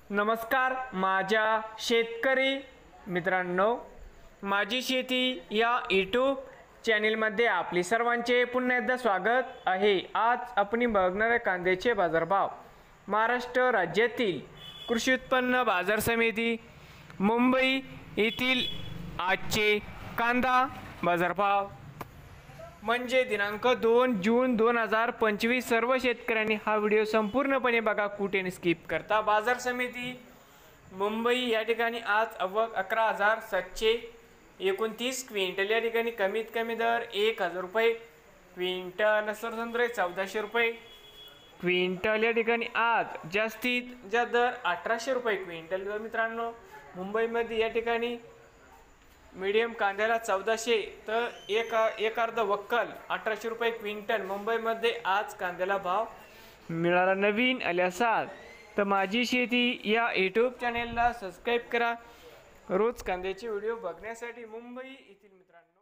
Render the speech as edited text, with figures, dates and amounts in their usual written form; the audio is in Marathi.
नमस्कार माझ्या शेतकरी मित्रांनो, माझी शेती या यूट्यूब चॅनेलमध्ये आपले सर्वांचे पुन्हा एकदा स्वागत आहे। आज आपण बघणार आहे कांद्याचे बाजारभाव। महाराष्ट्र राज्यातील कृषी उत्पन्न बाजार समिती मुंबई येथील आजचे कांदा बाजारभाव म्हणजे दिनांक 2 जून 2025। सर्व शेतकऱ्यांनी हा व्हिडिओ संपूर्णपणे बघा, कुठे स्किप करता। बाजार समिती मुंबई या ठिकाणी आज आवक 11,729 क्विंटल, या ठिकाणी कमीत कमी दर 1,000 रुपये क्विंटल, सरसंत्रे 1400 रुपये क्विंटल, या ठिकाणी आज जास्तीत जास्त दर 1800 रुपये क्विंटल। मित्रांनो, मुंबईमध्ये या ठिकाणी मीडियम कांद्याला 1400 तर एक अर्ध वक्कल 1800 रुपये क्विंटल मुंबईमध्ये आज कांद्याला भाव मिळाला। नवीन आले असाल तर माझी शेती या यूट्यूब चॅनेलला सबस्क्राईब करा रोज कांद्याचे व्हिडिओ बघण्यासाठी। मुंबई येथील मित्रांनो